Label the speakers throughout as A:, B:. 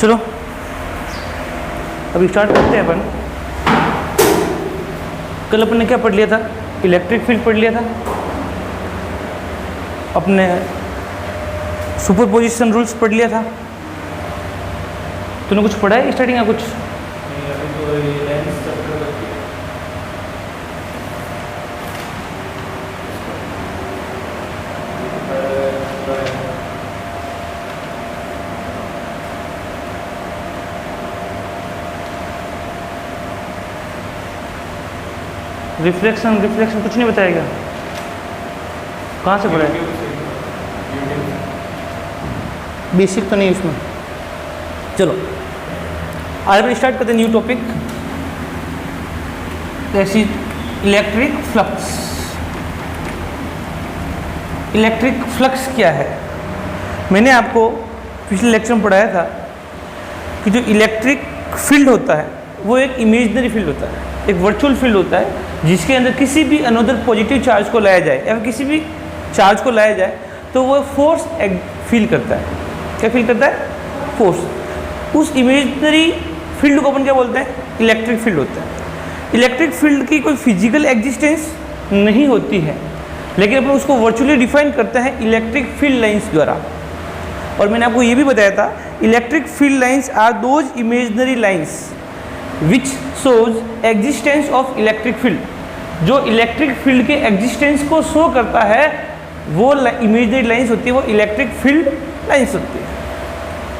A: चलो अभी स्टार्ट करते हैं अपन। कल अपन ने क्या पढ़ लिया था? इलेक्ट्रिक फील्ड पढ़ लिया था, अपने सुपरपोजिशन रूल्स पढ़ लिया था। तूने कुछ पढ़ा है स्टार्टिंग या कुछ? रिफ्लेक्शन कुछ नहीं बताया गया? कहाँ से पढ़ा है? बेसिक तो नहीं उसमें। चलो आज अपन स्टार्ट करते हैं न्यू टॉपिक, जैसे इलेक्ट्रिक फ्लक्स। इलेक्ट्रिक फ्लक्स क्या है? मैंने आपको पिछले लेक्चर में पढ़ाया था कि जो इलेक्ट्रिक फील्ड होता है वो एक इमेजिनरी फील्ड होता है, एक वर्चुअल फील्ड होता है, जिसके अंदर किसी भी अनदर पॉजिटिव चार्ज को लाया जाए या किसी भी चार्ज को लाया जाए तो वो फोर्स फील करता है। क्या फील करता है? फोर्स। उस इमेजिनरी फील्ड को अपन क्या बोलते हैं? इलेक्ट्रिक फील्ड होता है। इलेक्ट्रिक फील्ड की कोई फिजिकल एग्जिस्टेंस नहीं होती है, लेकिन अपन उसको वर्चुअली डिफाइन करते हैं इलेक्ट्रिक फील्ड लाइंस द्वारा। और मैंने आपको ये भी बताया था, electric field lines are those imaginary lines which shows existence of electric field. जो इलेक्ट्रिक फील्ड के एग्जिस्टेंस को शो करता है वो इमेजिनरी लाइंस होती है, वो इलेक्ट्रिक फील्ड लाइंस होती है।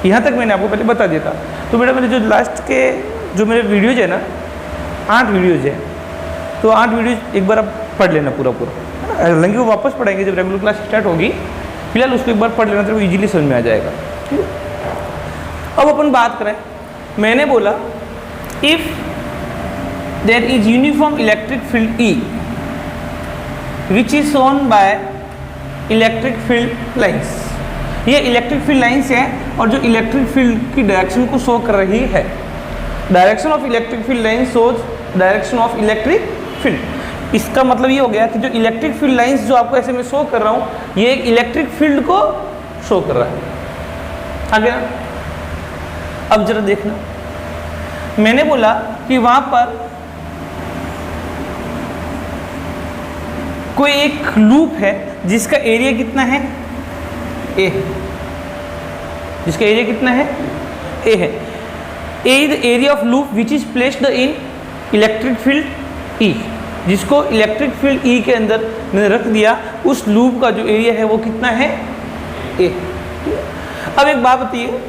A: यहाँ तक मैंने आपको पहले बता दिया था। तो मेरे जो लास्ट के जो मेरे वीडियोज है ना, 8 वीडियोज है, तो 8 वीडियोज एक बार आप पढ़ लेना पूरा। हालांकि वो वापस पढ़ेंगे जब रेगुलर क्लास स्टार्ट होगी, फिलहाल उसको एक बार पढ़ लेना तो वो ईजिली समझ में आ जाएगा। ठीक है, अब अपन बात करें। मैंने बोला if there is uniform electric field E which is shown by electric field lines। ये इलेक्ट्रिक फील्ड लाइंस है और जो इलेक्ट्रिक फील्ड की डायरेक्शन को शो कर रही है। Direction of electric field line shows direction of electric field. इसका मतलब ये हो गया कि जो इलेक्ट्रिक फील्ड लाइंस जो आपको ऐसे मैं शो कर रहा हूँ, ये एक इलेक्ट्रिक फील्ड को शो कर रहा है। आगे अब जरा देखना, मैंने बोला कि वहां पर कोई एक लूप है जिसका एरिया कितना है? ए। जिसका एरिया कितना है? ए है। A is the area of loop which is placed in electric field E. जिसको इलेक्ट्रिक फील्ड ई के अंदर मैंने रख दिया, उस लूप का जो एरिया है वो कितना है? ए। अब एक बात बताइए,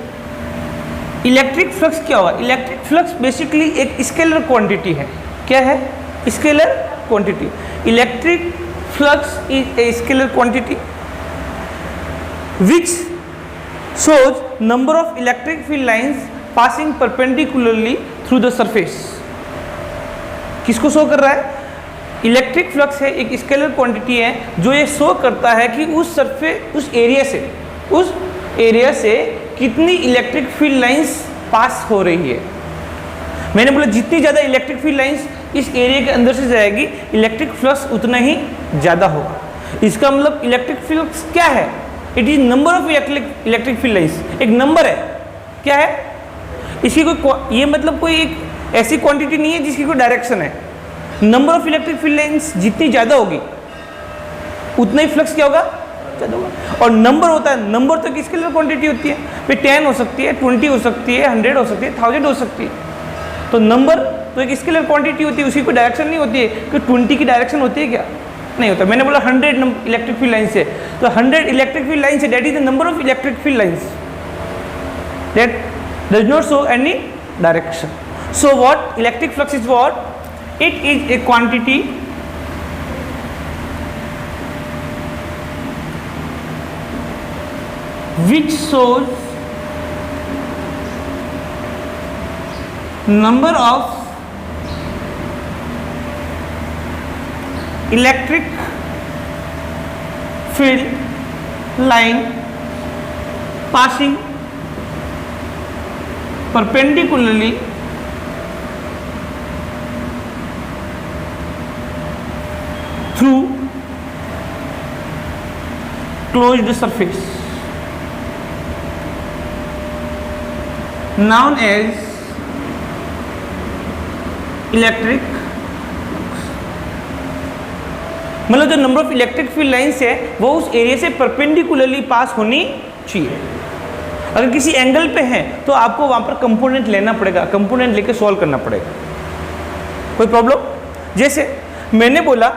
A: इलेक्ट्रिक फ्लक्स क्या हुआ? इलेक्ट्रिक फ्लक्स बेसिकली एक स्केलर क्वांटिटी है। क्या है? Scalar quantity. Electric flux is a scalar quantity which shows number of electric field lines passing perpendicularly through the surface। किसको शो कर रहा है? इलेक्ट्रिक फ्लक्स है, एक स्केलर क्वांटिटी है जो ये शो करता है कि उस सरफेस, उस एरिया से कितनी इलेक्ट्रिक फील्ड लाइंस पास हो रही है। मैंने बोला जितनी ज़्यादा इलेक्ट्रिक फील्ड लाइंस इस एरिया के अंदर से जाएगी, इलेक्ट्रिक फ्लक्स उतना ही ज़्यादा होगा। इसका मतलब इलेक्ट्रिक फ्लक्स क्या है? It is number of electric field lines. एक नंबर है। क्या है? इसकी कोई, ये मतलब कोई एक ऐसी क्वांटिटी नहीं है जिसकी कोई डायरेक्शन है। Number of electric field lines जितनी ज़्यादा होगी उतना ही फ्लक्स क्या होगा? ज़्यादा होगा। और नंबर होता है, नंबर तो किसके लिए क्वांटिटी होती है? फिर 10 हो सकती है, 20 हो सकती है, 100 हो सकती है, 1000 हो सकती है। तो नंबर तो एक स्केलर क्वांटिटी होती है, उसकी कोई डायरेक्शन नहीं होती है कि 20 की डायरेक्शन होती है क्या? नहीं होता। मैंने बोला 100 इलेक्ट्रिक फील्ड लाइन्स है, तो 100 इलेक्ट्रिक फील्ड लाइन्स है, that is the number of electric field lines that does not show any direction. So what electric flux is? What? It is a quantity which shows number of electric field line passing perpendicularly through closed surface। Known as electric, मतलब जो number of electric field lines है वो उस area से perpendicularly पास होनी चाहिए। अगर किसी एंगल पे है तो आपको वहां पर कंपोनेंट लेना पड़ेगा, कंपोनेंट लेके सॉल्व करना पड़ेगा। कोई प्रॉब्लम? जैसे मैंने बोला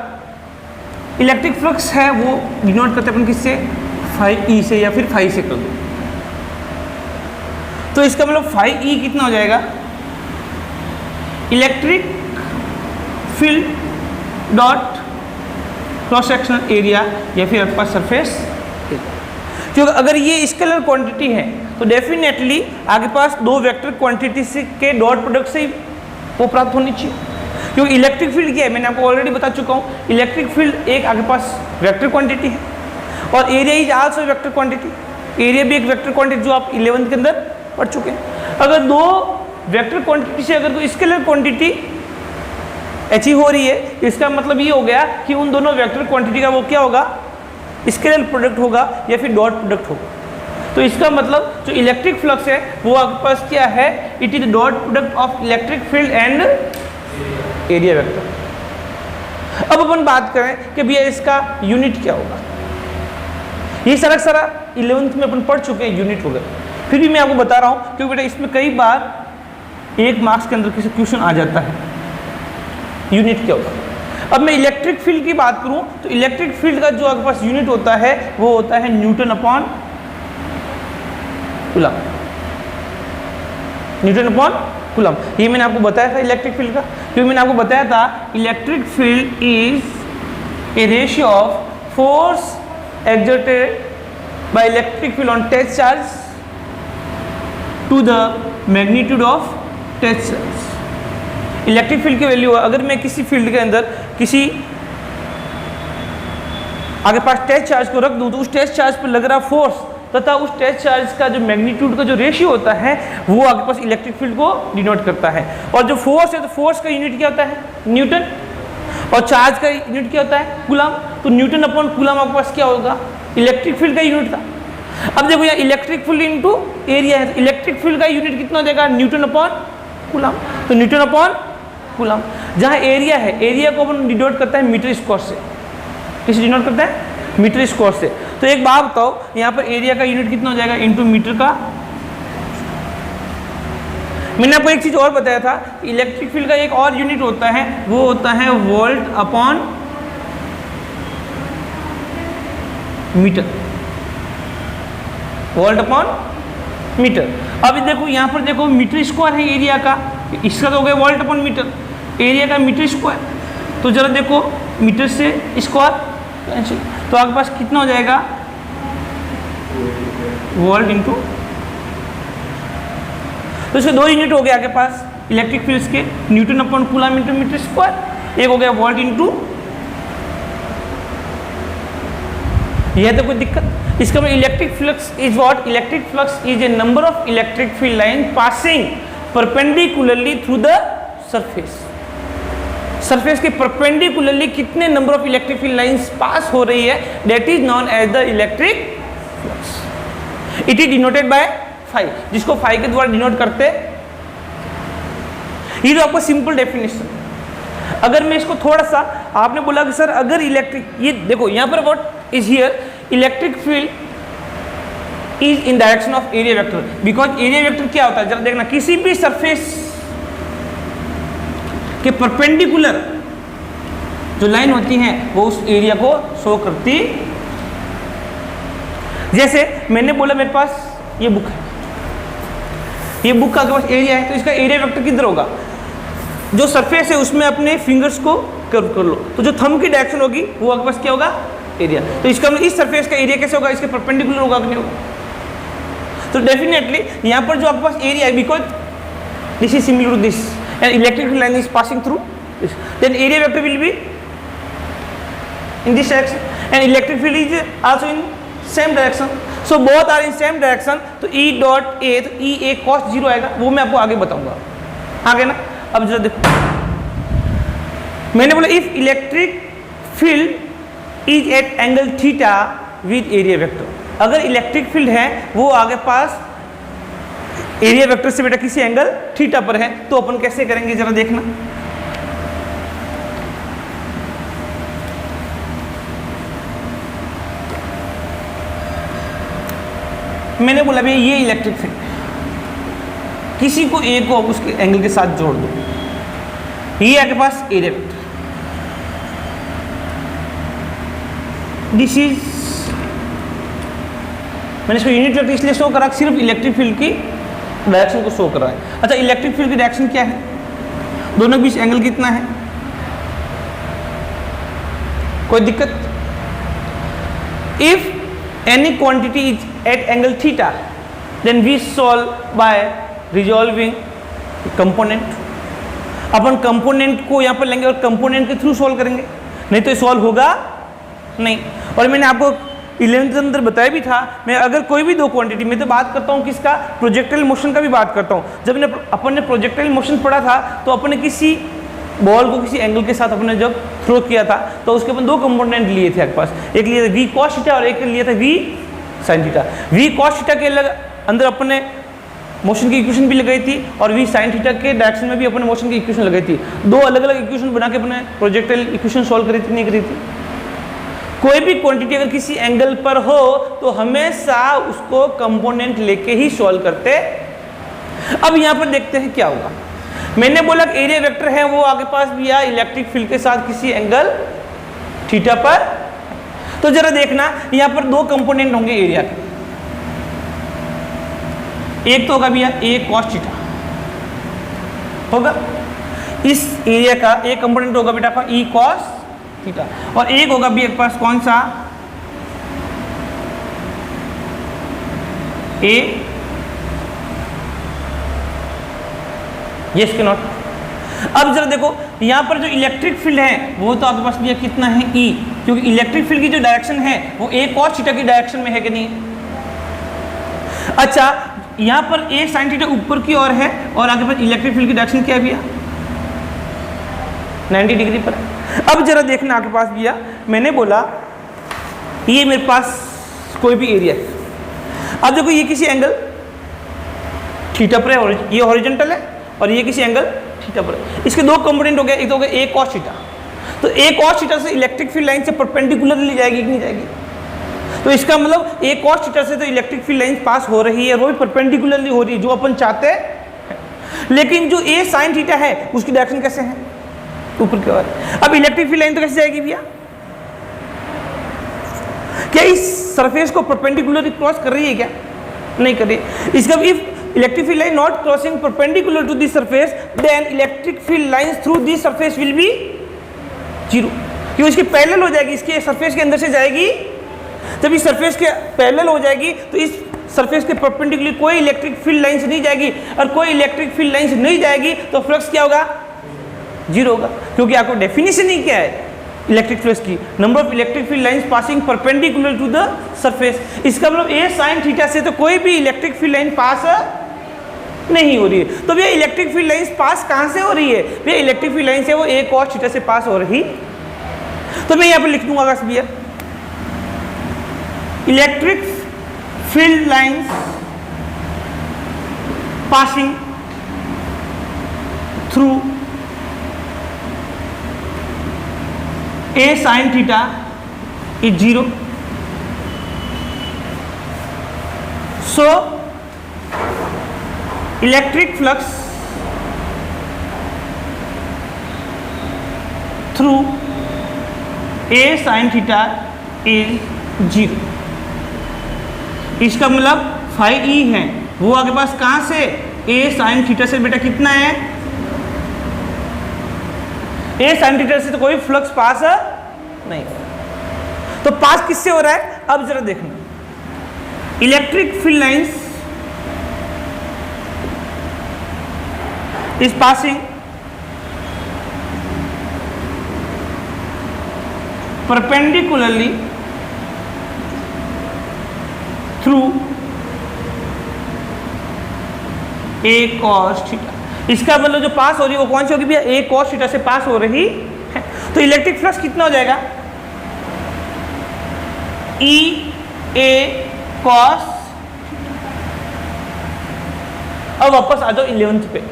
A: इलेक्ट्रिक फ्लक्स है वो डिनोट करते अपन किससे, फाई ई से या फिर फाई से कर दो, तो इसका मतलब फाई ई कितना हो जाएगा, electric field dot cross sectional area या फिर आपके पास सरफेस। क्योंकि अगर ये स्केलर क्वांटिटी है तो डेफिनेटली आपके पास दो वेक्टर क्वांटिटी के डॉट प्रोडक्ट से ही वो प्राप्त होनी चाहिए। क्योंकि इलेक्ट्रिक फील्ड क्या है, मैंने आपको ऑलरेडी बता चुका हूँ, इलेक्ट्रिक फील्ड एक आपके पास वेक्टर क्वांटिटी है और area is also vector quantity. Area भी एक वेक्टर क्वांटिटी जो आप 11th के अंदर पढ़ चुके हैं। अगर दो वेक्टर क्वांटिटी से अगर कोई स्केलर क्वांटिटी अचीव हो रही है, इसका मतलब ये हो गया कि उन दोनों वेक्टर क्वांटिटी का वो क्या होगा, स्केलर प्रोडक्ट होगा या फिर डॉट प्रोडक्ट होगा। तो इसका मतलब जो इलेक्ट्रिक फ्लक्स है वो आपके पास क्या है, it is dot product of electric field and area vector. अब अपन बात करें कि भैया इसका यूनिट क्या होगा। ये सारा 11th में अपन पढ़ चुके हैं यूनिट वगैरह, फिर भी मैं आपको बता रहा हूँ क्योंकि बेटा इसमें कई बार 1 मार्क्स के अंदर किसी क्वेश्चन आ जाता है, यूनिट क्या होगा। अब मैं इलेक्ट्रिक फील्ड की बात करूं तो इलेक्ट्रिक फील्ड का जो आपके पास यूनिट होता है वो होता है Newton upon coulomb. Newton upon coulomb, ये मैंने आपको बताया था इलेक्ट्रिक फील्ड का, क्योंकि मैंने आपको बताया था electric field is a ratio of force exerted by electric field on touch charge to the magnitude of touch charge। Electric field की वैल्यू, अगर मैं किसी फील्ड के अंदर किसी आगे पास टच चार्ज को रख दूं तो उस टच चार्ज पर लग रहा फोर्स तथा उस टच चार्ज का जो मैग्नीट्यूड का जो रेशियो होता है वो आपके पास इलेक्ट्रिक फील्ड को डिनोट करता है। और जो फोर्स है तो फोर्स का यूनिट क्या होता है, न्यूटन, और चार्ज का यूनिट क्या होता है, कूलम। तो न्यूटन अपॉन कूलम आपके पास क्या होगा, इलेक्ट्रिक फील्ड का यूनिट था। अब देखो यहाँ इलेक्ट्रिक फील्ड इनटू एरिया है, इलेक्ट्रिक फील्ड का यूनिट कितना हो जाएगा, न्यूटन अपॉन कूलम। तो न्यूटन अपॉन कूलम। जहाँ एरिया है, एरिया को अपन डिनोट करता है मीटर स्क्वायर से। किसे डिनोट करता है, मीटर स्क्वायर से। तो एक बात बताओ, यहाँ पर एरिया का यूनिट कितना हो जाएगा, इनटू मीटर का। मैंने आपको एक चीज और बताया था, इलेक्ट्रिक फील्ड का एक और यूनिट होता है, वो होता है volt upon meter. Volt upon meter. अब देखो यहाँ पर देखो मीटर स्क्वायर है एरिया का, इसका तो हो गया वोल्ट अपॉन मीटर, एरिया का मीटर स्क्वायर। तो जरा देखो मीटर से स्क्वायर, तो आपके पास कितना हो जाएगा, वोल्ट इंटू। तो इसके दो यूनिट हो गया आपके पास इलेक्ट्रिक फील्ड्स के, newton upon coulomb into metre square. एक हो गया वोल्ट इंटू, यह तो कोई दिक्कत। इसका मतलब electric flux is what, electric flux is a number of electric field line passing perpendicularly through the surface. Surface के परपेंडिकुलरली कितने number of electric field lines pass हो रही है, that is known as the electric flux. It is denoted by phi, जिसको phi के द्वारा denote करते। ये तो आपको सिंपल डेफिनेशन। अगर मैं इसको थोड़ा सा, आपने बोला कि सर अगर इलेक्ट्रिक, ये देखो यहाँ पर what is here, electric field is in direction of area vector, because area vector क्या होता है, जरा देखना, किसी भी सरफेस के परपेंडिकुलर जो लाइन होती है वो उस एरिया को शो करती। जैसे मैंने बोला मेरे पास ये बुक है, ये बुक का पास एरिया है, तो इसका एरिया वेक्टर किधर होगा, जो सरफेस है उसमें अपने फिंगर्स को कर्व कर लो, तो जो थंब की डायरेक्शन होगी वो आपके पास क्या होगा, एरिया। तो इसका मतलब इस सरफेस का एरिया कैसे होगा, इसके परपेंडिकुलर होगा कि नहीं होगा। तो डेफिनेटली यहाँ पर जो आपके पास एरिया है, because this is similar to this and electric line is passing through this, then area vector will be in this direction and electric field is also in same direction, so both are in same direction। तो E dot A, तो E A cos 0 आएगा, वो मैं आपको आगे बताऊंगा, आगे ना। अब जरा देखो, मैंने बोला if electric field is at angle theta with area vector, अगर इलेक्ट्रिक फील्ड है वो आगे पास एरिया वेक्टर से बेटा किसी एंगल थीटा पर है, तो अपन कैसे करेंगे जरा देखना। मैंने बोला भैया ये इलेक्ट्रिक फील्ड, किसी को ए को उसके एंगल के साथ जोड़ दो, ये आपके पास एरिया वेक्टर, दिस इज, मैंने इसको यूनिट वेक्टर इसलिए शो करा सिर्फ इलेक्ट्रिक फील्ड की डायरेक्शन को शो कर रहा है। अच्छा, इलेक्ट्रिक फील्ड की डायरेक्शन क्या है, दोनों के बीच एंगल कितना है, कोई दिक्कत? If any quantity is at angle theta, then we solve by resolving component। Upon component को यहाँ पर लेंगे और कंपोनेंट के थ्रू सॉल्व करेंगे, नहीं तो सॉल्व होगा नहीं। और मैंने आपको 11th के अंदर बताया भी था, मैं अगर कोई भी दो क्वांटिटी, मैं तो बात करता हूँ किसका, प्रोजेक्टाइल मोशन का भी बात करता हूँ। जब अपन ने प्रोजेक्टाइल मोशन पढ़ा था तो अपन ने किसी बॉल को किसी एंगल के साथ अपने जब थ्रो किया था तो उसके अपन दो कंपोनेंट लिए थे आपके पास, एक लिया था वी कॉस थीटा और एक लिया था V sine theta. V cos theta के अंदर अपन ने मोशन की इक्वेशन भी लगाई थी और वी साइन थीटा के डायरेक्शन में भी अपन ने मोशन की इक्वेशन लगाई थी। दो अलग अलग इक्वेशन बना के अपने प्रोजेक्टाइल इक्वेशन सॉल्व करी थी, नहीं करी थी? कोई भी क्वांटिटी अगर किसी एंगल पर हो तो हमेशा उसको कंपोनेंट लेके ही सॉल्व करते। अब यहाँ पर देखते हैं क्या होगा। मैंने बोला कि एरिया वेक्टर है वो आगे पास भी या इलेक्ट्रिक फील्ड के साथ किसी एंगल थीटा पर, तो जरा देखना यहां पर दो कंपोनेंट होंगे एरिया के, एक तो होगा भैया ए कॉस थीटा होगा, इस एरिया का एक कंपोनेंट होगा बेटा आपका ई कॉस थीटा, और एक होगा भी एक पास कौन सा, ए यस के नॉट। अब जरा देखो यहां पर जो इलेक्ट्रिक फील्ड है वो तो आपके पास भी कितना है ई, क्योंकि इलेक्ट्रिक फील्ड की जो डायरेक्शन है वो ए कॉस थीटा की डायरेक्शन में है कि नहीं। अच्छा, यहां पर ए साइन थीटा ऊपर की ओर है और आगे पर इलेक्ट्रिक फील्ड की डायरेक्शन क्या है भैया, 90 डिग्री पर। अब जरा देखना आपके पास भैया, मैंने बोला ये मेरे पास कोई भी एरिया है, अब देखो ये किसी एंगल थीटा पर है, ये हॉरिजॉन्टल है और ये किसी एंगल थीटा पर है। इसके दो कंपोनेंट हो गए, एक तो हो गया ए कॉस थीटा, तो ए कॉस थीटा से इलेक्ट्रिक फील्ड लाइन से परपेंडिकुलरली जाएगी कि नहीं जाएगी, तो इसका मतलब ए कॉस थीटा से तो इलेक्ट्रिक फील्ड लाइन पास हो रही है, वो भी परपेंडिकुलरली हो रही है जो अपन चाहते हैं। लेकिन जो ए साइन थीटा है उसकी डायरेक्शन कैसे है, ऊपर की ओर। अब इलेक्ट्रिक फील्ड लाइन तो कैसे जाएगी भैया, क्या इस सरफेस को परपेंडिकुलरली क्रॉस कर रही है क्या, नहीं कर रही। इसका if electric field line not crossing perpendicular to this surface, then electric field lines through this surface will be zero, क्योंकि इसके पैरेलल हो जाएगी, इसके सरफेस के अंदर से जाएगी। जब इस सरफेस के पैरेलल हो जाएगी तो इस सरफेस के परपेंडिकुलर कोई इलेक्ट्रिक फील्ड लाइन से नहीं जाएगी, और कोई इलेक्ट्रिक फील्ड लाइन से नहीं जाएगी तो फ्लक्स क्या होगा, जीरो होगा, क्योंकि आपको डेफिनेशन ही क्या है इलेक्ट्रिक फ्लक्स की, number of electric field lines passing perpendicular to the surface. इसका मतलब ए साइन थीटा से तो कोई भी इलेक्ट्रिक फील्ड लाइन पास नहीं हो रही है। तो भैया इलेक्ट्रिक फील्ड लाइंस पास कहां से हो रही है, भैया इलेक्ट्रिक फील्ड लाइन से वो ए कॉस थीटा से पास हो रही। तो मैं यहां पर लिख दूंगा भैया electric field lines passing through a sine theta is zero. So electric flux through a sine theta is zero. इसका मतलब फाई ई है वो आगे पास कहां से, ए साइन थीटा से बेटा कितना है, ए साइन थीटा से तो कोई फ्लक्स पास है नहीं, तो पास किससे हो रहा है। अब जरा देखना electric field lines is passing perpendicularly through a cos theta. इसका मतलब जो पास हो रही है वो कौन सी होगी भैया, ए कॉस थीटा से पास हो रही है। तो इलेक्ट्रिक फ्लक्स कितना हो जाएगा, ई ए कॉस अब वापस आ जाओ 11th पे।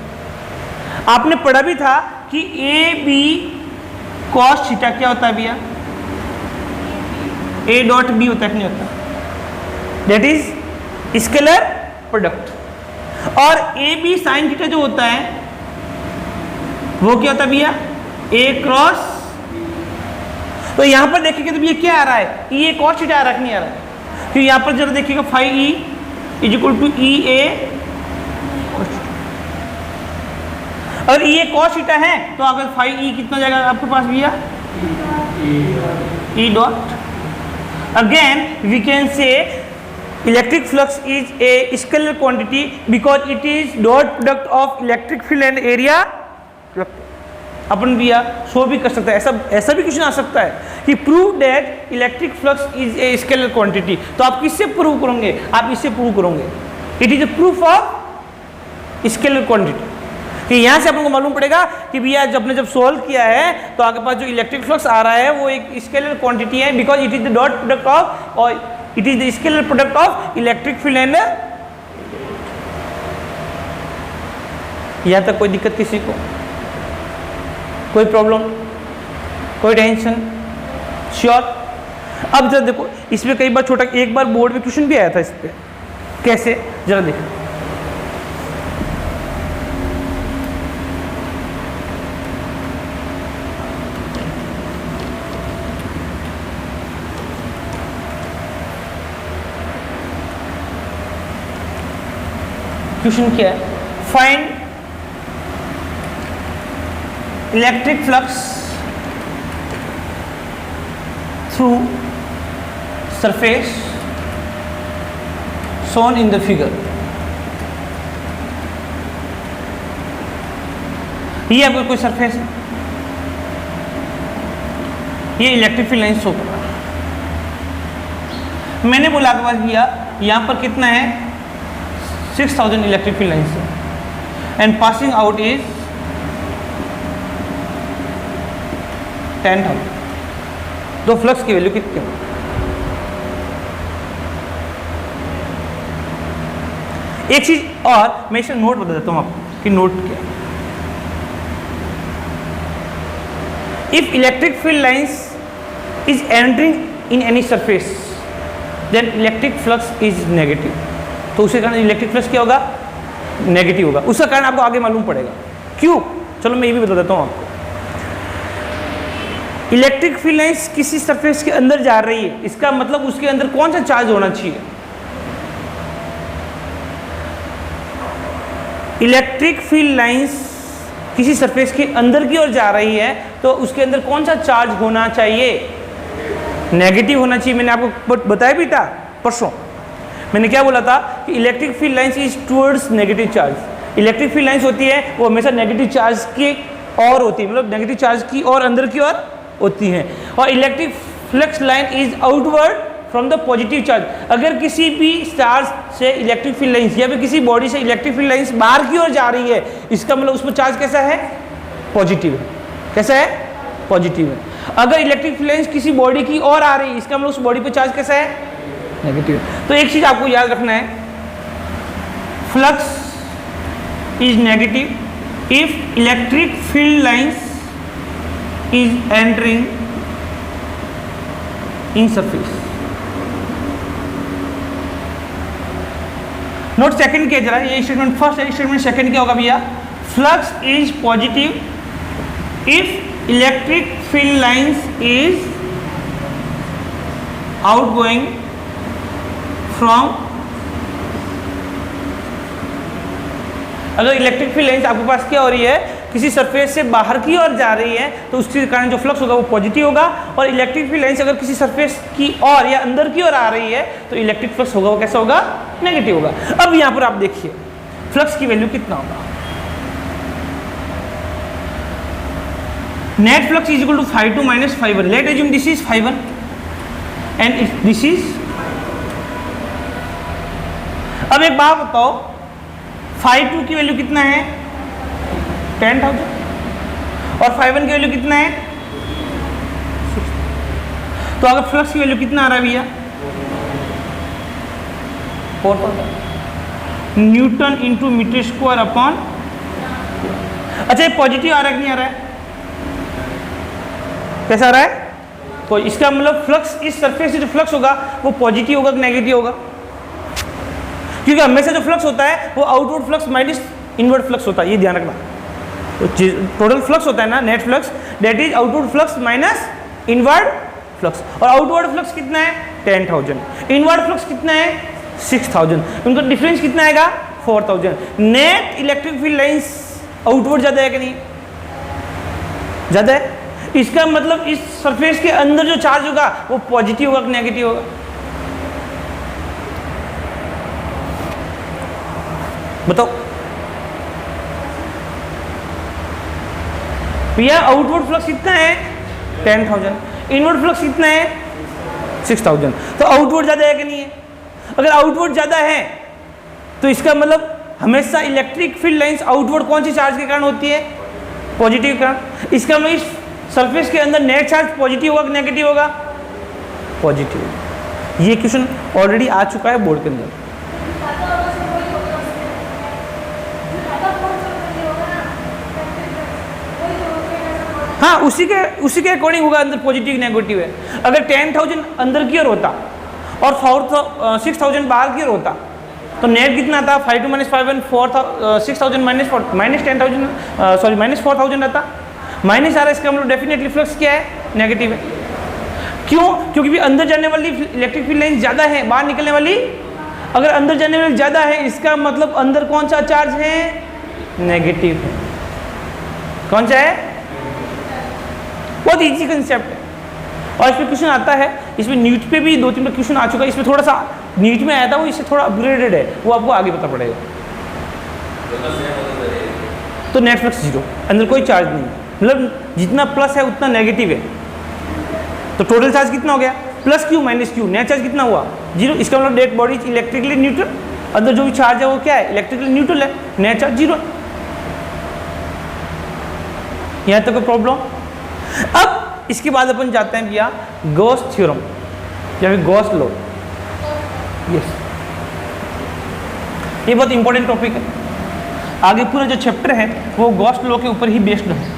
A: आपने पढ़ा भी था कि ए बी कॉस थीटा क्या होता है भैया, ए डॉट बी होता है कि नहीं होता, दैट इज स्केलर प्रोडक्ट। और ए बी साइन थीटा जो होता है वो क्या होता है भैया, ए क्रॉस। तो यहां पर देखिएगा तो भैया क्या आ रहा है, ई ए कॉस थीटा आ रहा है कि नहीं आ रहा है, क्योंकि यहां पर जरा देखिएगा phi E is equal to E A, अगर ई ए कॉस थीटा है तो अगर फाई ई कितना जाएगा आपके पास भैया, E dot. Again we can say electric flux is a scalar quantity because it is dot product of electric field and area. अपन भैया शो भी कर सकता है, ऐसा भी क्वेश्चन आ सकता है कि prove that electric flux is a scalar quantity. तो आप किससे प्रूव करोगे, आप इससे प्रूव करोगे, it is a proof of scalar quantity. कि यहाँ से अपन को मालूम पड़ेगा कि भैया जब सॉल्व किया है तो आपके पास जो इलेक्ट्रिक फ्लक्स आ रहा है वो एक स्केलर क्वांटिटी है, because it is the dot product of, और it is the scalar product of electric field and. यहाँ तक कोई दिक्कत किसी को, कोई प्रॉब्लम, कोई टेंशन? श्योर। अब जरा देखो इसमें कई बार छोटा, एक बार बोर्ड में क्वेश्चन भी आया था इस पे, कैसे जरा देखो। क्वेश्चन क्या है, find electric flux through surface shown in the figure। ये आपको कोई सरफेस है, ये इलेक्ट्रिक फील्ड लाइन शो कर रहा है। मैंने बोला आपके पास भैया यहाँ पर कितना है, 6000 इलेक्ट्रिक फील्ड लाइन्स है, एंड पासिंग आउट इज 10,000। तो फ्लक्स की वैल्यू कितनी है? एक चीज और मैं इसे नोट बता देता हूं आपको कि नोट क्या। If electric field lines is entering in any surface then electric flux is negative. तो उसके कारण इलेक्ट्रिक फ्लक्स क्या होगा, नेगेटिव होगा। उसका कारण आपको आगे मालूम पड़ेगा क्यों, चलो मैं ये भी बता देता हूं आपको। इलेक्ट्रिक फील्ड लाइन्स किसी सरफेस के अंदर जा रही है, इसका मतलब उसके अंदर कौन सा चार्ज होना चाहिए। इलेक्ट्रिक फील्ड लाइन्स किसी सरफेस के अंदर की ओर जा रही है तो उसके अंदर कौन सा चार्ज होना चाहिए, नेगेटिव होना चाहिए। मैंने आपको बताया भी था परसों, मैंने क्या बोला था कि electric field lines is towards negative charge. Electric field lines होती है वो हमेशा नेगेटिव चार्ज की ओर होती है, मतलब नेगेटिव चार्ज की ओर अंदर की ओर होती हैं। और electric flux line is outward from the positive charge. अगर किसी भी चार्ज से इलेक्ट्रिक फील्ड लाइन्स या फिर किसी बॉडी से इलेक्ट्रिक फील्ड लाइन्स बाहर की ओर जा रही है, इसका मतलब उसमें चार्ज कैसा है, पॉजिटिव है। कैसा है, पॉजिटिव है। अगर इलेक्ट्रिक फील्ड लाइन्स किसी बॉडी की ओर आ रही है, इसका मतलब उस बॉडी पे चार्ज कैसा है, नेगेटिव है। तो एक चीज आपको याद रखना है, flux is negative if electric field lines is entering in surface. Note second क्या जरा, ये स्टेटमेंट फर्स्ट है, स्टेटमेंट सेकंड क्या होगा भैया, flux is positive if electric field lines is outgoing from. अगर इलेक्ट्रिक फील्ड लाइन्स आपके पास क्या हो रही है, किसी सरफेस से बाहर की ओर जा रही है तो उसके कारण जो फ्लक्स होगा वो पॉजिटिव होगा। और इलेक्ट्रिक फील्ड लाइन्स अगर किसी सरफेस की ओर या अंदर की ओर आ रही है तो इलेक्ट्रिक फ्लक्स होगा वो कैसा होगा, नेगेटिव होगा। अब यहां पर आप देखिए फ्लक्स की वैल्यू कितना होगा, net flux is equal to φ2 minus φ1। Let assume this is φ1 and this is. अब एक बात बताओ, φ2 की वैल्यू कितना है, 10,000, और φ1 की वैल्यू कितना है, 6। तो अगर फ्लक्स की वैल्यू कितना आ रहा है भैया, 4,000। Newton into metre square upon. अच्छा ये पॉजिटिव आ रहा है कि नहीं आ रहा है? कैसा आ रहा है? तो इसका मतलब फ्लक्स, इस सरफेस से जो फ्लक्स होगा वो पॉजिटिव होगा कि नेगेटिव होगा? क्योंकि हमेशा जो फ्लक्स होता है वो outward flux minus inward flux होता है, ये ध्यान रखना। तो टोटल फ्लक्स होता है ना, net flux, that is outward flux minus inward flux. और आउटवर्ड फ्लक्स कितना है? 10,000। इनवर्ड फ्लक्स कितना है? 6,000। उनका डिफरेंस कितना आएगा? 4,000। Net electric field lines outward ज़्यादा है कि नहीं? ज़्यादा है। इसका मतलब इस सरफेस के अंदर जो चार्ज होगा वो पॉजिटिव होगा कि नेगेटिव होगा? बताओ भैया। आउटवर्ड फ्लक्स कितना है? 10,000। इनवर्ड फ्लक्स कितना है? 6,000। तो आउटवर्ड ज़्यादा है कि नहीं है? अगर आउटवर्ड ज़्यादा है तो इसका मतलब हमेशा इलेक्ट्रिक फील्ड लाइंस आउटवर्ड कौन सी चार्ज के कारण होती है? पॉजिटिव के कारण। इसका मतलब इस सरफेस के अंदर नेट चार्ज पॉजिटिव होगा कि नेगेटिव होगा? पॉजिटिव। ये क्वेश्चन ऑलरेडी आ चुका है बोर्ड के अंदर। हाँ, उसी के अकॉर्डिंग होगा, अंदर पॉजिटिव नेगेटिव है। अगर 10,000 अंदर की ओर होता और 6,000 बाहर की ओर होता तो नेट कितना आता? 5 2 -5 1 6,000 माइनस 10,000 सॉरी माइनस 4,000 आता। माइनस आ रहा है, इसका मतलब डेफिनेटली फ्लक्स क्या है? नेगेटिव है। क्यों? क्योंकि भी अंदर जाने वाली इलेक्ट्रिक फील्ड लाइन ज़्यादा है, बाहर निकलने वाली अगर अंदर जाने वाली ज़्यादा है, इसका मतलब अंदर कौन सा चार्ज है? नेगेटिव है। कौन सा है? बहुत इजी कंसेप्ट है। और इसमें क्वेश्चन आता है, इसमें नीट पे भी 2-3 क्वेश्चन आ चुका है। इसमें थोड़ा सा नीट में आया था, वो इससे थोड़ा अपग्रेडेड है, वो आपको आगे पता पड़ेगा। तो नेट फ्लक्स 0, अंदर कोई चार्ज नहीं, मतलब जितना प्लस है उतना नेगेटिव है। तो टोटल चार्ज कितना हो गया? Plus Q minus Q. Net charge कितना हुआ? 0। इसका मतलब डेट बॉडी इलेक्ट्रिकली न्यूट्रल, अंदर जो भी चार्ज है वो क्या है? इलेक्ट्रिकली न्यूट्रल है, नेट चार्ज 0 है। यहाँ तक कोई प्रॉब्लम? अब इसके बाद अपन जाते हैं भैया गॉस थ्योरम या फिर गॉस लॉ। यस, ये बहुत इंपॉर्टेंट टॉपिक है। आगे पूरा जो चैप्टर है वो गॉस लॉ के ऊपर ही बेस्ड है।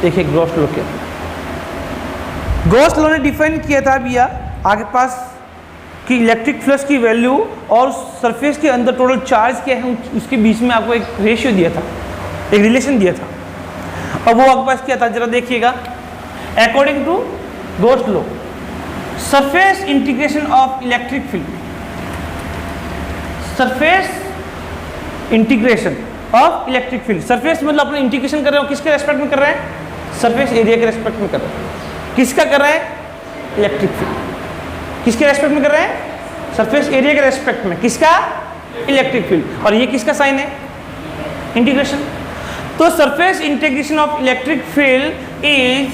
A: देखिए गॉस लॉ क्या, गॉस लॉ ने डिफाइन किया था भैया आगे पास कि इलेक्ट्रिक फ्लक्स की वैल्यू और सरफेस के अंदर टोटल चार्ज क्या है उसके बीच में आपको एक रेशियो दिया था, एक रिलेशन दिया था। और वो आपके पास क्या था जरा देखिएगा। According to Gauss law, surface integration of electric field, surface integration of electric field. Surface मतलब अपने इंटीग्रेशन कर रहे हो, किसके रेस्पेक्ट में कर रहे हैं? सरफेस एरिया के रेस्पेक्ट में कर रहे हैं। किसका कर रहे हैं? Electric field. किसके रेस्पेक्ट में कर रहे हैं? सरफेस एरिया के रेस्पेक्ट में। किसका? Electric field. और ये किसका साइन है? इंटीग्रेशन। तो surface integration of electric field is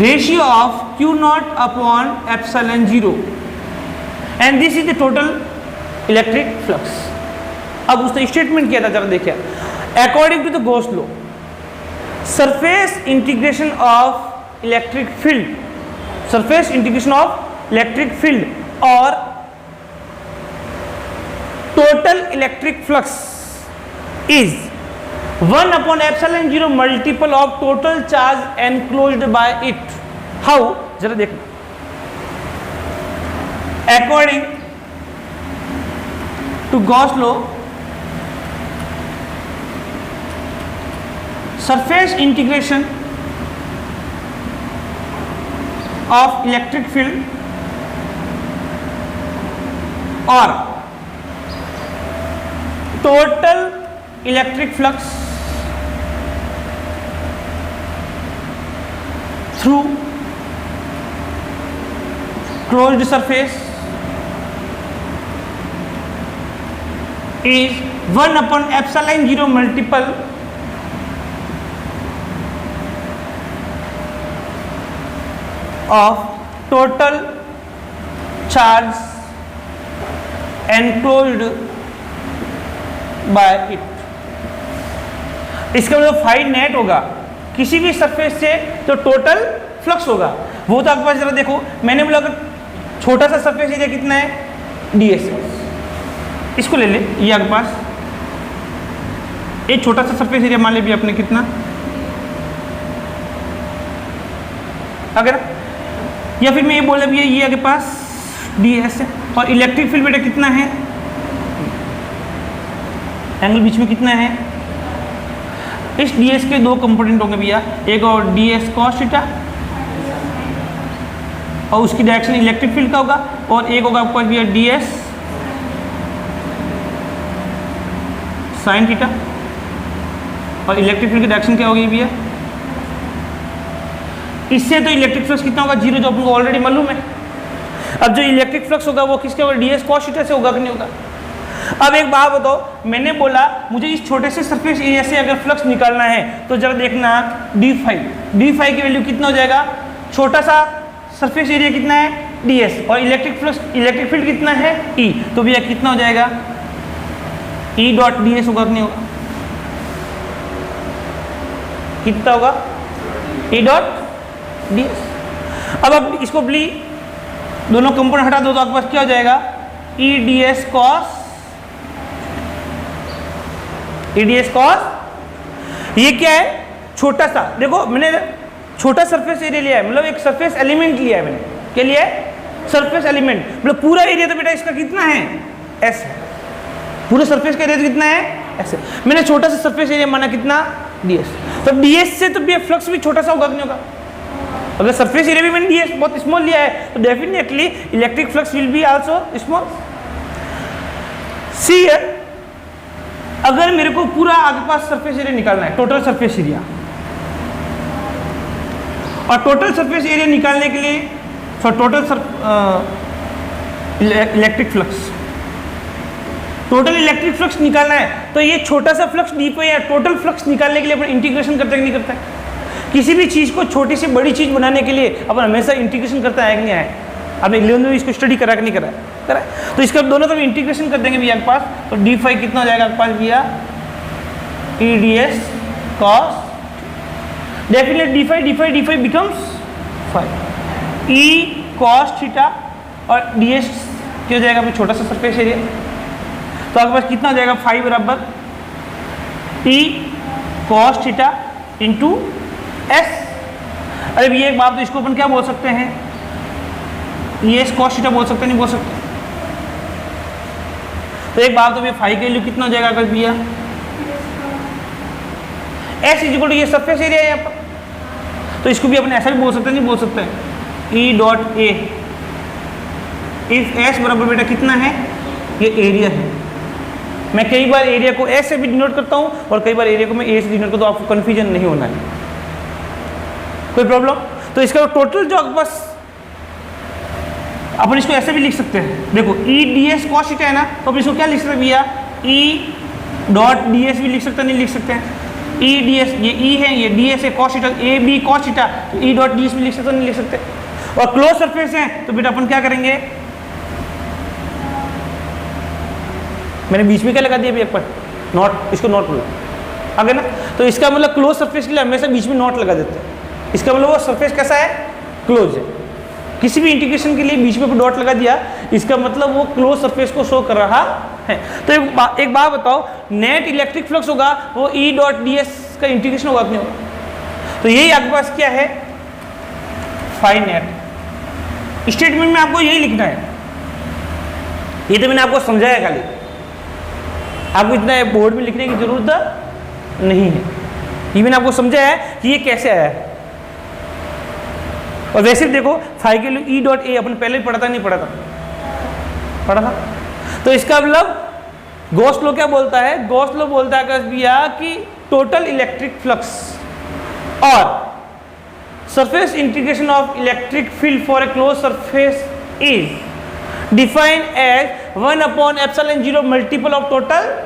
A: ratio of Q not upon epsilon 0 and this is the total electric flux. अब उसने स्टेटमेंट किया था, जरा देखिए। According to the Gauss law, surface integration of electric field, surface integration of electric field और total electric flux is 1 upon epsilon 0 multiple of total charge enclosed by it. How? जरा देखना। According to Gauss law, surface integration of electric field or total electric flux through closed surface is 1 upon epsilon 0 multiple of total charge enclosed by इट। इसका मतलब phi net होगा किसी भी surface से जो टोटल फ्लक्स होगा वो। तो आपके पास जरा देखो, मैंने बोला अगर छोटा सा सरफेस एरिया कितना है, ds है, इसको ले ले, ये आपके पास एक छोटा सा सरफेस एरिया मान ले भी आपने कितना, अगर या फिर मैं ये बोला भी ये आपके पास ds है, और इलेक्ट्रिक फील्ड बेटा कितना है, एंगल बीच में कितना है, इस ds के दो कंपोनेंट होंगे भैया, एक और ds cos थीटा और उसकी डायरेक्शन इलेक्ट्रिक फील्ड का होगा, और एक होगा आपको भैया ds sin थीटा, और इलेक्ट्रिक फील्ड की डायरेक्शन क्या होगी भैया, इससे तो इलेक्ट्रिक फ्लक्स कितना होगा, जीरो, जो आपको ऑलरेडी मालूम है। अब जो इलेक्ट्रिक फ्लक्स होगा वो किसके होगा, ds cos थीटा से होगा कि नहीं होगा। अब एक बात बताओ, मैंने बोला मुझे इस छोटे से सरफेस एरिया से अगर फ्लक्स निकालना है तो जरा देखना डी फाई की वैल्यू कितना हो जाएगा, छोटा सा सरफेस एरिया कितना है ds, और इलेक्ट्रिक फील्ड कितना है E, तो भैया कितना हो जाएगा, E डॉट ds होगा कि नहीं होगा, कितना होगा, E डॉट ds। अब आप इसको प्ली दोनों कंपोनेंट हटा दो तो आपके पास क्या हो जाएगा, E ds cos, ये क्या है, छोटा सा, देखो मैंने छोटा सरफेस एरिया लिया है, मतलब एक सरफेस एलिमेंट लिया है मैंने, क्या लिया है, सरफेस एलिमेंट, मतलब पूरा एरिया तो बेटा इसका कितना है, s है, पूरे सरफेस का एरिया तो कितना है, s है, मैंने छोटा सा सरफेस एरिया माना कितना, ds, तो ds से तो फ्लक्स भी छोटा सा होगा कि नहीं होगा, अगर सरफेस एरिया भी मैंने ds बहुत स्मॉल लिया है तो definitely electric flux will be also small. See अगर मेरे को पूरा आगे पास सरफेस एरिया निकालना है, टोटल सरफेस एरिया, और टोटल सरफेस एरिया निकालने के लिए टोटल इलेक्ट्रिक फ्लक्स निकालना है तो ये छोटा सा फ्लक्स डी पे या टोटल फ्लक्स निकालने के लिए अपन इंटीग्रेशन करते हैं कि नहीं करते हैं, किसी भी चीज़ को छोटी से बड़ी चीज़ बनाने के लिए अपन हमेशा इंटीग्रेशन करता है कि नहीं है, आपने 11th में इसको स्टडी करा कि नहीं करा, तो इसका दोनों तरफ इंटीग्रेशन कर देंगे भैया आपके पास, तो डी फाई कितना हो जाएगा आपके पास भैया, E D S cos, definitely D phi becomes phi, E cos theta और डी एस क्या हो जाएगा, छोटा सा सरफेस एरिया, तो आपके पास कितना हो जाएगा, फाई बराबर ई कॉस थीटा इंटू एस। अरे भैया एक बात, तो इसको अपन क्या बोल सकते हैं, ये कॉस थीटा बोल सकते नहीं बोल सकते, तो एक बात तो भैया फाई के वैल्यू कितना हो जाएगा अगर भैया, एस इज इक्वल टू ये सरफेस एरिया है यहाँ पर, तो इसको भी अपन ऐसा भी बोल सकते नहीं बोल सकते, E dot A, if S बराबर बेटा कितना है, ये एरिया है, मैं कई बार एरिया को एस से भी डिनोट करता हूँ और कई बार एरिया को मैं ए से डिनोट करता हूँ, आपको कन्फ्यूजन नहीं होना है, कोई प्रॉब्लम। तो इसका टोटल जो आपके पास, अपन इसको ऐसे भी लिख सकते हैं, देखो ई डी एस कॉस थीटा है ना, तो अपन इसको क्या लिख सकते हैं भैया, ई डॉट डी एस भी लिख सकते हैं, नहीं लिख सकते हैं, ई डी एस, ये ई है, ये डी एस है, cos theta, A B cos theta, तो ई डॉट डी एस भी लिख सकते हैं, नहीं लिख सकते, और क्लोज सरफेस है तो बेटा अपन क्या करेंगे, मैंने बीच में क्या लगा दिया भैया पर नॉट, इसको नॉट बोलो आगे ना, तो इसका मतलब क्लोज सरफेस के लिए हमेशा बीच में नॉट लगा देते हैं, इसका मतलब वो सरफेस कैसा है, क्लोज है, किसी भी इंटीग्रेशन के लिए बीच में डॉट लगा दिया, इसका मतलब वो क्लोज सरफेस को शो कर रहा है। तो एक बात बताओ, नेट इलेक्ट्रिक फ्लक्स होगा वो ई डॉट डी एस का इंटीग्रेशन होगा कि नहीं होगा, तो यही आपके पास क्या है, फाई नेट। स्टेटमेंट में आपको यही लिखना है, ये तो मैंने आपको समझाया खाली, आपको इतना बोर्ड में लिखने की जरूरत नहीं है, ये मैंने आपको समझाया है कि ये कैसे आया है। और वैसे देखो फाई के लिए ई डॉट ए अपन पहले पढ़ा था नहीं पढ़ा था, तो इसका मतलब गॉस लॉ क्या बोलता है, गॉस लॉ बोलता है भैया कि टोटल इलेक्ट्रिक फ्लक्स और surface integration of electric field for a close surface is defined as 1/ε0 multiple of total.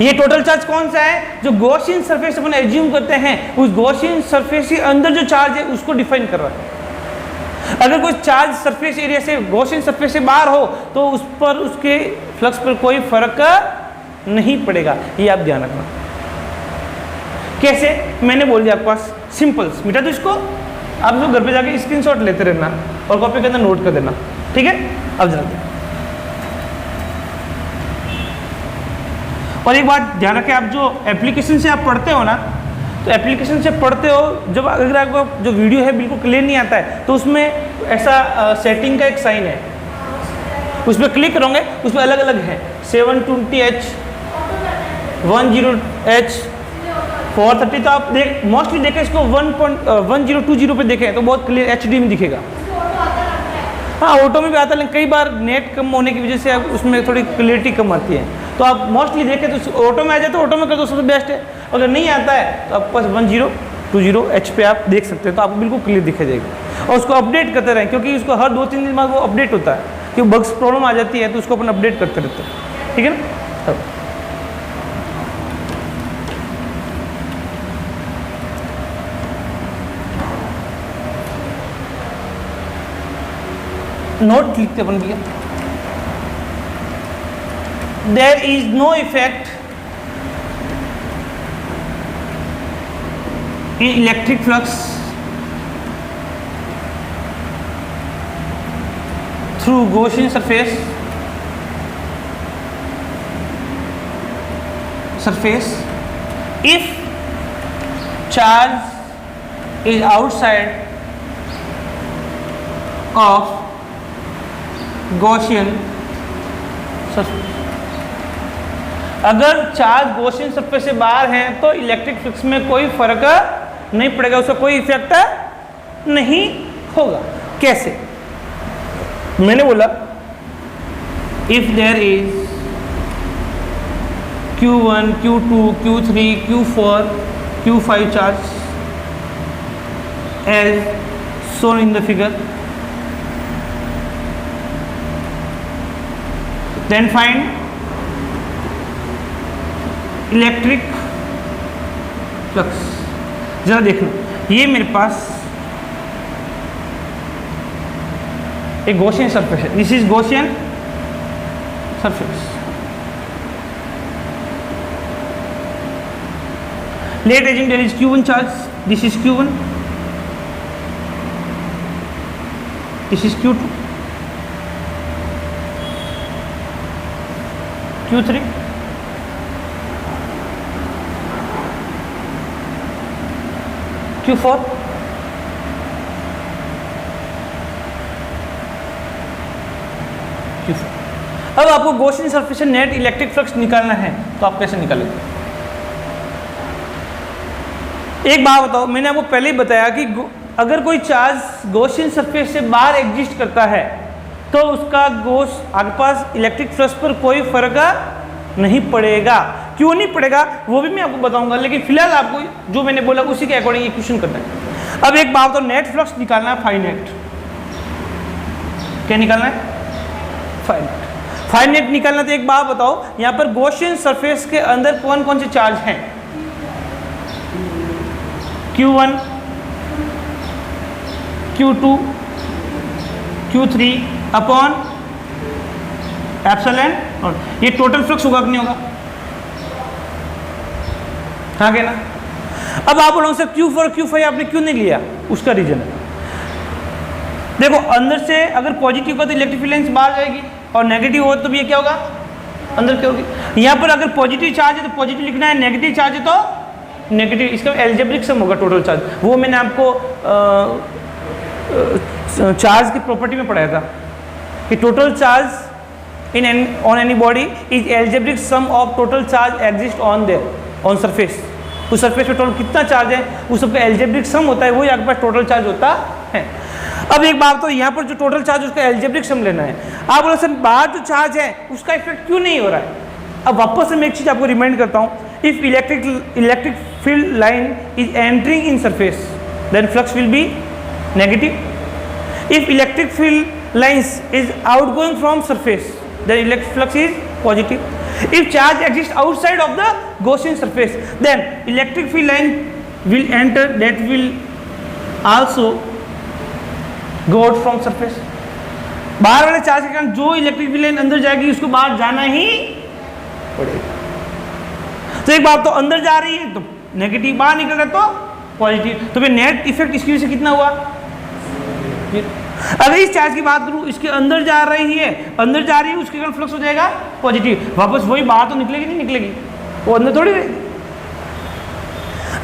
A: ये टोटल चार्ज कौन सा है, जो गॉसियन सरफेस अपन एज्यूम करते हैं, उस गॉसियन सरफेस के अंदर जो चार्ज है उसको डिफाइन कर रहा है। अगर कोई चार्ज सरफेस एरिया से गॉसियन सरफेस से बाहर हो तो उस पर उसके फ्लक्स पर कोई फर्क नहीं पड़ेगा, ये आप ध्यान रखना। कैसे, मैंने बोल दिया आपके पास, सिंपल, मिटा दो इसको, आप लोग घर पे जाके स्क्रीनशॉट लेते रहना और कॉपी के अंदर नोट कर देना, ठीक है। अब जरा और एक बात ध्यान रखें, आप जो एप्लीकेशन से आप पढ़ते हो ना, तो एप्लीकेशन से पढ़ते हो जब, अगर आपको जो वीडियो है बिल्कुल क्लियर नहीं आता है तो उसमें ऐसा सेटिंग का एक साइन है, उस पर क्लिक करोगे, उसमें अलग अलग है, 720H, 10H, 430, तो आप देख मोस्टली देखें इसको 1.1020 पे देखें तो बहुत क्लियर HD में दिखेगा। हाँ, ऑटो में भी आता है, लेकिन कई बार नेट कम होने की वजह से आप उसमें थोड़ी क्लियरिटी कम आती है, तो आप मोस्टली देखें तो ऑटो में आ जाए तो ऑटो में कर दो, सबसे बेस्ट है। अगर नहीं आता है तो आपके पास 1020H पे आप देख सकते हैं, तो आपको बिल्कुल क्लियर दिखा जाएगा। और उसको अपडेट करते रहें, क्योंकि उसको हर 2-3 दिन बाद वो अपडेट होता है, क्योंकि बग्स प्रॉब्लम आ जाती है तो उसको अपन अपडेट करते रहते हैं, ठीक है ना। नोट लिखते अपन भैया, there is no effect in electric flux through Gaussian surface if charge is outside of Gaussian surface। अगर चार्ज गॉसियन सरफेस से बाहर है तो इलेक्ट्रिक फ्लक्स में कोई फर्क नहीं पड़ेगा, उसका कोई इफेक्ट नहीं होगा। कैसे, मैंने बोला if there is Q1, Q2, Q3, Q4, Q5 charge as shown in the figure, then find electric flux. जरा देख लो, ये मेरे पास एक गॉसियन सरफेस है, this is Gaussian surface. Let assume there is Q1 charge, this is Q1, this is Q2, Q3, Q4, Q4। अब आपको Gaussian surface से net electric flux निकालना है तो आप कैसे निकालेंगे? एक बात बताओ, मैंने आपको पहले ही बताया कि अगर कोई चार्ज गॉसियन सरफेस से बाहर एग्जिस्ट करता है तो उसका आपके पास इलेक्ट्रिक फ्लक्स पर कोई फर्क नहीं पड़ेगा। क्यों नहीं पड़ेगा वो भी मैं आपको बताऊंगा, लेकिन फिलहाल आपको जो मैंने बोला उसी के अकॉर्डिंग ये क्वेश्चन करना है। अब एक बात बताओ, नेट फ्लक्स निकालना है फाइनेट। क्या निकालना है? फाइनेट। फाइनेट निकालना तो एक बात बताओ, यहाँ पर गॉसियन सरफेस के अंदर कौन कौन से चार्ज हैं? Q1, Q2, Q3 upon epsilon, और ये टोटल फ्लक्स होगा कि नहीं होगा? हाँ क्या ना। अब आप बोलोगे सर Q4 Q5 आपने क्यों नहीं लिया? उसका रीजन है, देखो अंदर से अगर पॉजिटिव होगा तो इलेक्ट्रिक फील्ड लाइंस बाहर जाएगी, और नेगेटिव हो तो ये क्या होगा? अंदर क्या होगी? यहाँ पर अगर पॉजिटिव चार्ज है तो पॉजिटिव लिखना है, नेगेटिव चार्ज है तो नेगेटिव। इसका एल्जेब्रिक सम होगा टोटल चार्ज, वो मैंने आपको चार्ज की प्रॉपर्टी में पढ़ाया था कि total charge on any body is algebraic sum of total charge exist on their on surface. उस सरफेस पे टोटल कितना चार्ज है उस सबका एल्जेब्रिक सम होता है, वही आपके पास टोटल चार्ज होता है। अब एक बात तो यहाँ पर जो टोटल चार्ज उसका एल्जेब्रिक सम लेना है। आप बोलो सर बाहर जो चार्ज है उसका इफेक्ट क्यों नहीं हो रहा है? अब वापस से मैं एक चीज़ आपको रिमाइंड करता हूँ, if electric field line is entering in surface then flux will be negative. If electric field lines is outgoing from surface then electric flux is positive. If charge exists outside of the Gaussian surface then electric field line will enter, that will also go out from surface. बाहर वाले charge के कारण जो electric field line अंदर जाएगी उसको बाहर जाना ही पड़ेगा। तो एक बात तो अंदर जा रही है तो नेगेटिव, बाहर निकल रहा है तो पॉजिटिव, तो फिर नेट इफेक्ट इसकी वजह से कितना हुआ? अगर इस चार्ज की बात करूं, इसके अंदर जा रही है, अंदर जा रही है, उसके कारण फ्लक्स हो जाएगा पॉजिटिव, वापस वही बाहर तो निकलेगी नहीं निकलेगी, वो अंदर थोड़ी रहेगी।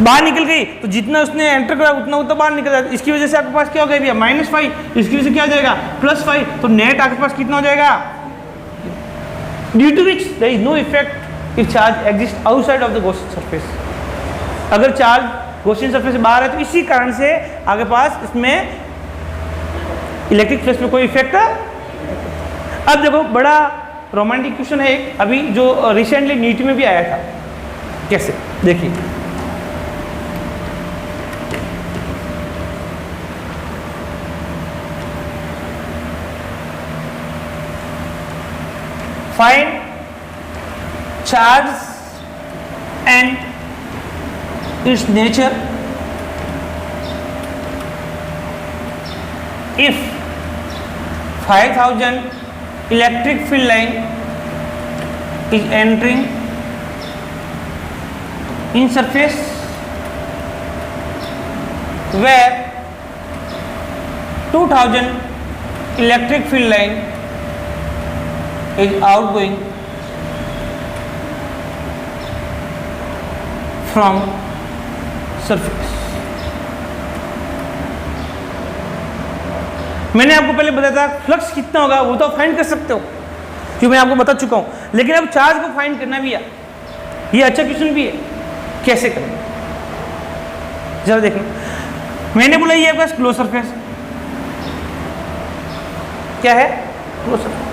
A: बाहर निकल गई तो जितना उसने एंटर करा उतना उतना बाहर निकल जाएगा। इसकी वजह से आपके पास क्या हो गया भैया? -5, इसकी वजह से क्या हो जाएगा? +5, तो नेट आपके पास कितना हो जाएगा? Due to which there is no effect if charge exist outside of the Gaussian surface. अगर चार्ज गॉसियन सरफेस से बाहर है तो इसी कारण से आपके पास इसमें इलेक्ट्रिक फ्लक्स में कोई इफेक्ट। अब देखो बड़ा रोमांटिक क्वेश्चन है एक, अभी जो रिसेंटली नीट में भी आया था। कैसे? देखिए, find charge and its nature if 5000 electric field line is entering in surface where 2000 electric field line is outgoing from surface। मैंने आपको पहले बताया था फ्लक्स कितना होगा वो तो फाइंड कर सकते हो, क्योंकि मैं आपको बता चुका हूं, लेकिन अब चार्ज को फाइंड करना भी है। ये अच्छा क्वेश्चन भी है, कैसे करेंगे जरा देखना। मैंने बोला ये आपका क्लोज सरफेस क्या है? Close surface.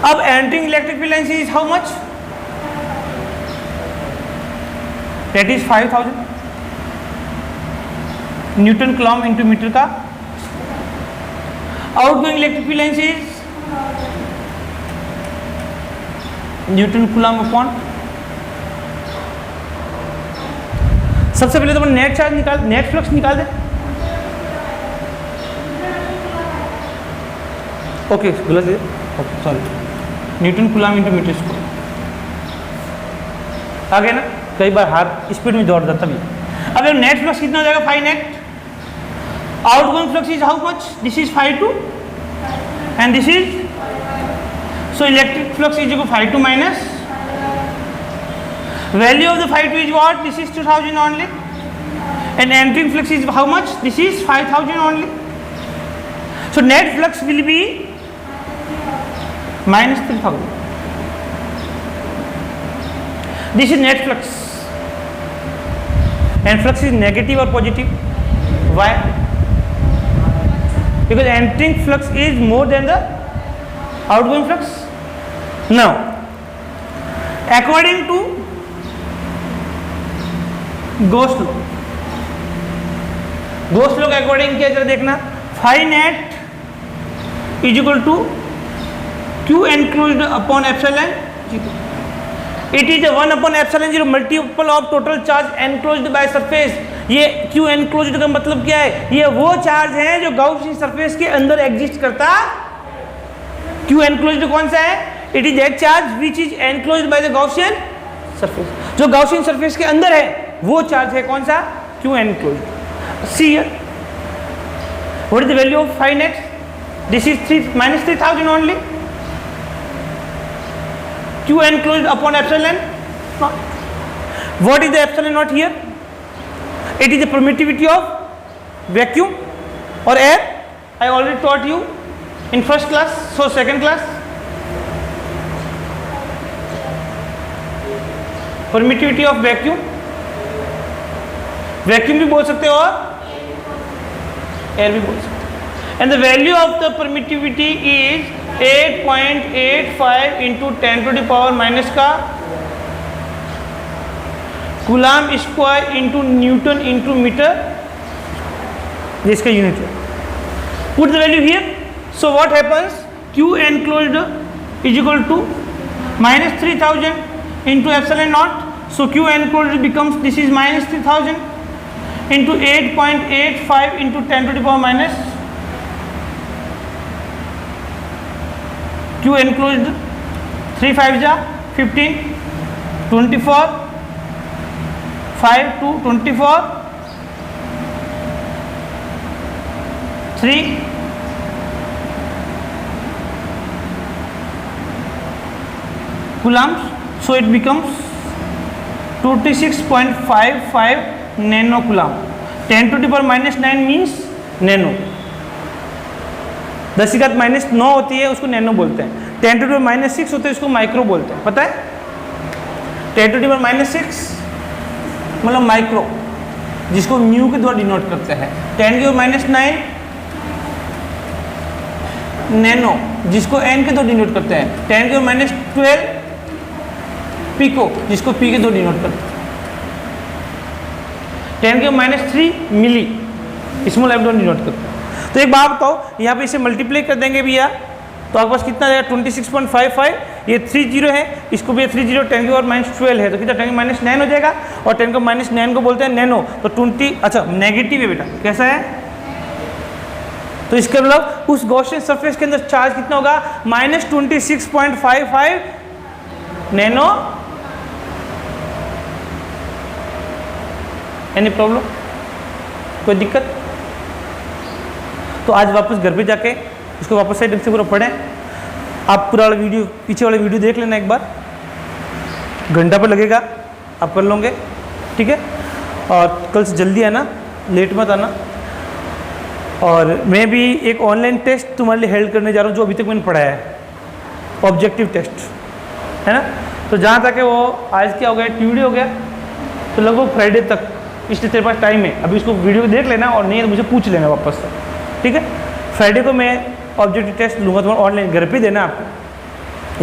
A: अब entering electric field line is how much? That is 5000 newton coulomb into metre का। Outgoing electric field line is newton coulomb upon. सबसे पहले तो अपन नेट चार्ज निकाल, नेट फ्लक्स निकाल दे। ओके गलत है, sorry, newton coulomb into metre square आ गया ना। कई बार हाथ स्पीड में दौड़ जाता भी। अब नेट फ्लक्स कितना हो जाएगा? 5 net. Outgoing flux is how much? This is 5 2 and this is, so electric flux is equal 5 2 minus value of the 5 2 is what? This is 2000 only and entering flux is how much? This is 5000 only. So net flux will B -3000। This is net flux and flux is negative or positive. Why? Because entering flux is more than the outgoing flux. Now, according to Gauss law, Gauss law के according क्या जरा देखना, phi net is equal to Q enclosed upon epsilon. It is a 1 upon epsilon 0 multiple of total charge enclosed by surface। ये Q enclosed का मतलब क्या है? ये वो चार्ज है जो गॉसियन सरफेस के अंदर एग्जिस्ट करता। Q enclosed कौन सा है? It is that charge which is enclosed by the Gaussian surface। जो गॉसियन सरफेस के अंदर है वो चार्ज है कौन सा? Q enclosed। See here, what is the value of phi net? This is -3000 only। Q enclosed upon epsilon naught. What is the epsilon naught here? It is the permittivity of vacuum or air. I already taught you in first class, so second class, permittivity of vacuum, vacuum भी बोल सकते हो और air भी बोल सकते हो। and the value of the permittivity is 8.85 into 10 to the power minus का coulomb square into newton into meter, जिसका यूनिट है। Put the value here, so what happens? Q enclosed is equal to -3000 into epsilon naught, so Q enclosed becomes, this is -3000 into 8.85 into 10 to the power minus Q enclosed 3 5 जा 15, 24, 5 2 24, 3 coulombs, so it becomes 26.55 nano coulomb. 10 to the power minus 9 means nano, 10 की घात minus 9 होती है उसको nano बोलते हैं, 10 to the power minus 6 होते हैं उसको माइक्रो बोलते हैं, पता है? 10 टू द पावर माइनस 6 मतलब माइक्रो, जिसको म्यू के द्वारा डिनोट करते हैं। 10 की पावर माइनस 9 नैनो, जिसको एन के द्वारा डिनोट करते हैं। 10 की पावर माइनस 12 पिको, जिसको पी के द्वारा डिनोट करते हैं। 10 की पावर माइनस 3 मिली, स्मॉल एफ द्वारा डिनोट करते हैं। तो एक बात बताओ, यहाँ पे इसे मल्टीप्लाई कर देंगे भैया तो आपके पास कितना जाएगा 26.55, ये 30 है, इसको भी 30, 10 की पावर माइनस 12 है तो कितना 10 की माइनस 9 हो जाएगा, और 10 का माइनस 9 को बोलते हैं नैनो, तो 20 अच्छा नेगेटिव है बेटा, कैसा है? तो इसका मतलब उस गॉसियन सरफेस के अंदर चार्ज कितना होगा -26.55 नैनो। एनी प्रॉब्लम, कोई दिक्कत? तो आज वापस घर पे जाके इसको वापस से ढंग से पूरा पढ़ें। आप पूरा वाला वीडियो, पीछे वाला वीडियो देख लेना एक बार, घंटा पर लगेगा, आप कर लोगे, ठीक है? और कल से जल्दी आना, लेट मत आना। और मैं भी एक ऑनलाइन टेस्ट तुम्हारे लिए हेल्ड करने जा रहा हूँ जो अभी तक मैंने पढ़ाया है, ऑब्जेक्टिव टेस्ट, है ना? तो जहाँ तक है वो आज क्या हो गया, ट्यूसडे हो गया, तो लगभग फ्राइडे तक, इसलिए तेरे पास टाइम है, अभी इसको वीडियो देख लेना और नहीं तो मुझे पूछ लेना वापस से, ठीक है? फ्राइडे को मैं ऑब्जेक्टिव टेस्ट लूँगा, तुम्हारा ऑनलाइन घर पे देना आपको,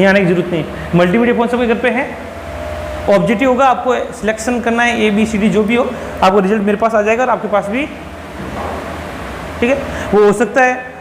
A: यहाँ आने की जरूरत नहीं। मल्टीमीडिया कौन सबके घर पे है, ऑब्जेक्टिव होगा, आपको सिलेक्शन करना है ABCD जो भी हो, आपको रिजल्ट मेरे पास आ जाएगा और आपके पास भी, ठीक है? वो हो सकता है